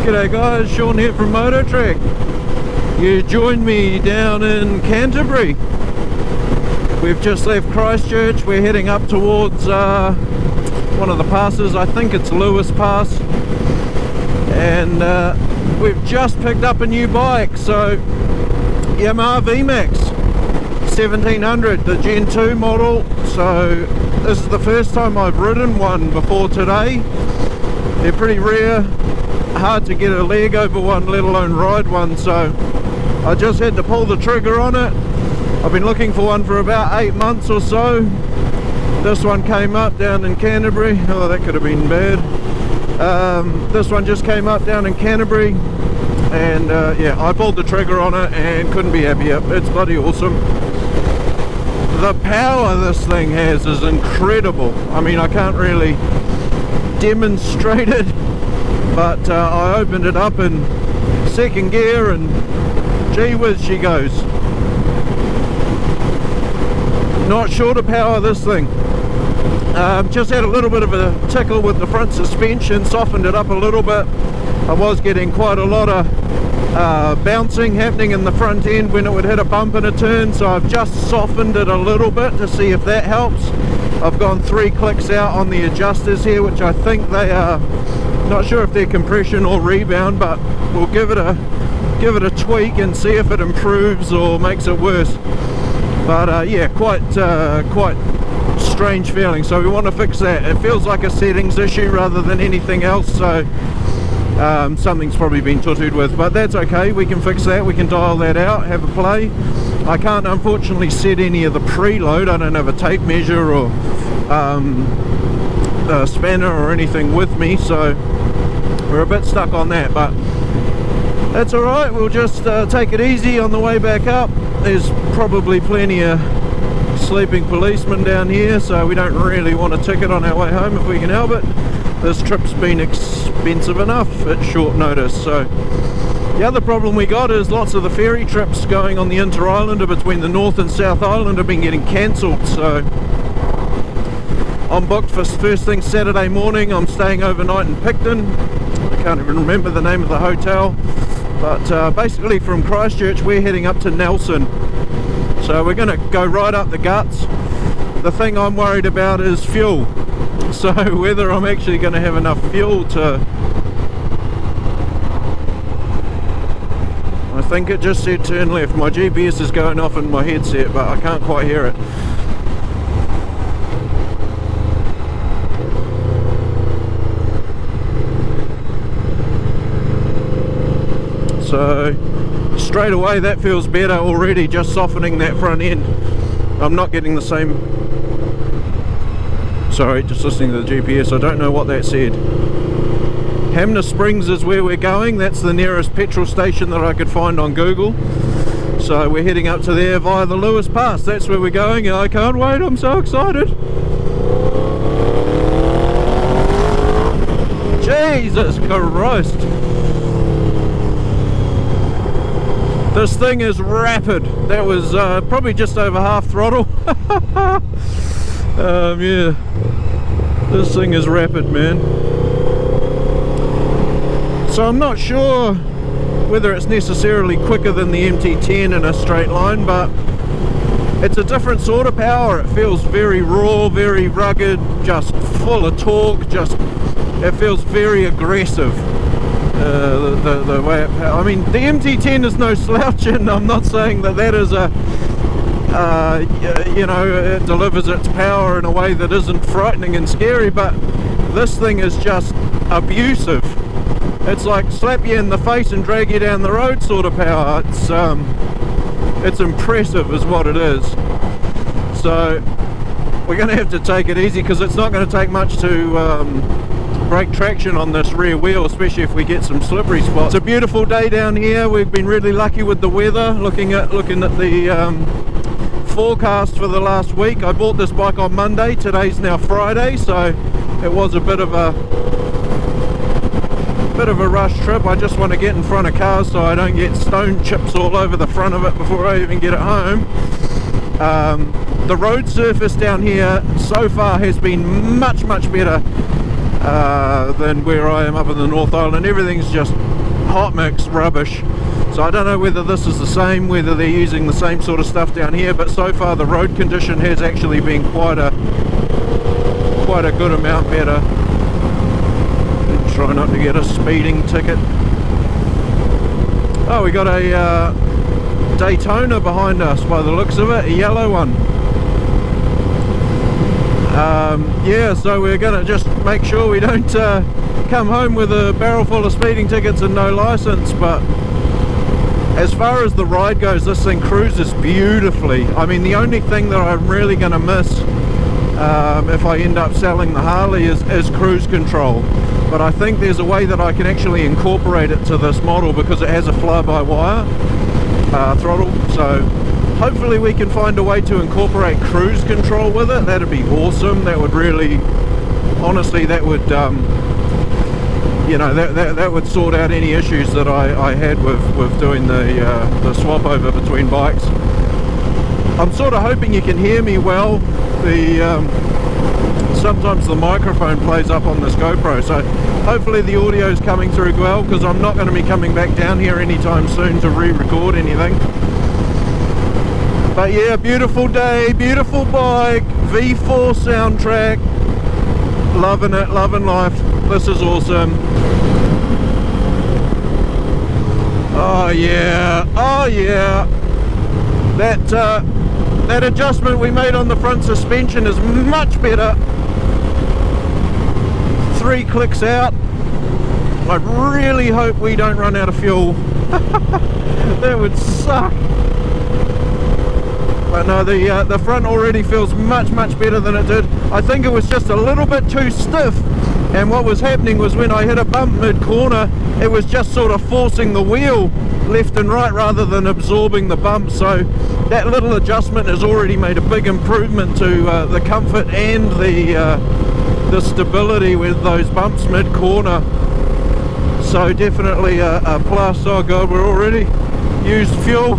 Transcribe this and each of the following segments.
G'day guys, Sean here from Motor Trek. You joined me down in Canterbury. We've just left Christchurch. We're heading up towards one of the passes. I think it's Lewis Pass. And we've just picked up a new bike. So Yamaha Vmax 1700, the Gen 2 model. So this is the first time I've ridden one before today. They're pretty rare. Hard to get a leg over one, let alone ride one, so I just had to pull the trigger on it. I've been looking for one for about 8 months or so. This one came up down in Canterbury. Oh, that could have been bad. This one just came up down in Canterbury, and yeah, I pulled the trigger on it and couldn't be happier. It's bloody awesome. The power this thing has is incredible. I mean, I can't really demonstrate it, but I opened it up in second gear and gee whiz she goes. Not short of power, this thing. Just had a little bit of a tickle with the front suspension, softened it up a little bit. I was getting quite a lot of bouncing happening in the front end when it would hit a bump in a turn, so I've just softened it a little bit to see if that helps. I've gone 3 clicks out on the adjusters here, which I think they are, not sure if they're compression or rebound, but we'll give it a tweak and see if it improves or makes it worse. But yeah, quite strange feeling, so we want to fix that. It feels like a settings issue rather than anything else, so something's probably been tutued with, but that's okay. We can fix that, we can dial that out, have a play. I can't unfortunately set any of the preload. I don't have a tape measure or a spanner or anything with me, so we're a bit stuck on that, but that's alright. We'll just take it easy on the way back up. There's probably plenty of sleeping policemen down here, so we don't really want a ticket on our way home if we can help it. This trip's been expensive enough at short notice. So the other problem we got is lots of the ferry trips going on the Inter-Islander between the North and South Island have been getting cancelled, so I'm booked for first thing Saturday morning. I'm staying overnight in Picton. I can't even remember the name of the hotel, but basically from Christchurch we're heading up to Nelson, so we're going to go right up the guts. The thing I'm worried about is fuel, so whether I'm actually going to have enough fuel to... I think it just said turn left. My GPS is going off in my headset, but I can't quite hear it. So straight away that feels better already, just softening that front end. I'm not getting the same... Sorry, just listening to the GPS, I don't know what that said. Hamner Springs is where we're going. That's the nearest petrol station that I could find on Google. So we're heading up to there via the Lewis Pass. That's where we're going, and I can't wait, I'm so excited. Jesus Christ. This thing is rapid. That was probably just over half throttle. Yeah, this thing is rapid, man. So I'm not sure whether it's necessarily quicker than the MT10 in a straight line, but it's a different sort of power. It feels very raw, very rugged, just full of torque. It feels very aggressive. The way it, I mean, the MT10 is no slouch, and I'm not saying that is a you know, it delivers its power in a way that isn't frightening and scary, but this thing is just abusive. It's like slap you in the face and drag you down the road sort of power. It's impressive is what it is. So we're going to have to take it easy, because it's not going to take much to break traction on this rear wheel, especially if we get some slippery spots. It's a beautiful day down here. We've been really lucky with the weather. Looking at the forecast for the last week. I bought this bike on Monday. Today's now Friday, so it was a bit of a rush trip. I just want to get in front of cars so I don't get stone chips all over the front of it before I even get it home. The road surface down here so far has been much better than where I am up in the North Island. Everything's just hot mix rubbish. So I don't know whether this is the same, whether they're using the same sort of stuff down here, but so far the road condition has actually been quite a good amount better. Try not to get a speeding ticket. Oh, we got a Daytona behind us by the looks of it, a yellow one. Yeah, so we're gonna just make sure we don't come home with a barrel full of speeding tickets and no license. But as far as the ride goes, this thing cruises beautifully. I mean, the only thing that I'm really gonna miss if I end up selling the Harley is cruise control. But I think there's a way that I can actually incorporate it to this model, because it has a fly-by-wire throttle. So hopefully we can find a way to incorporate cruise control with it. That'd be awesome. That would really, honestly, that would you know, that would sort out any issues that I had with doing the swap over between bikes. I'm sort of hoping you can hear me well. Sometimes the microphone plays up on this GoPro, so hopefully the audio is coming through well, because I'm not going to be coming back down here anytime soon to re-record anything. But yeah, beautiful day, beautiful bike, V4 soundtrack, loving it, loving life. This is awesome. Oh yeah, oh yeah. That adjustment we made on the front suspension is much better. 3 clicks out. I really hope we don't run out of fuel. That would suck. But no, the front already feels much better than it did. I think it was just a little bit too stiff, and what was happening was when I hit a bump mid-corner, it was just sort of forcing the wheel left and right rather than absorbing the bump. So that little adjustment has already made a big improvement to the comfort and the stability with those bumps mid-corner. So definitely a plus. Oh god, we're already used fuel.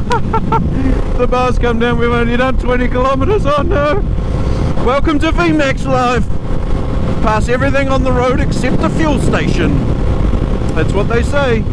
The bar's come down, we've only done 20 kilometers. Oh no, Welcome to Vmax Life. Pass everything on the road except the fuel station. That's what they say.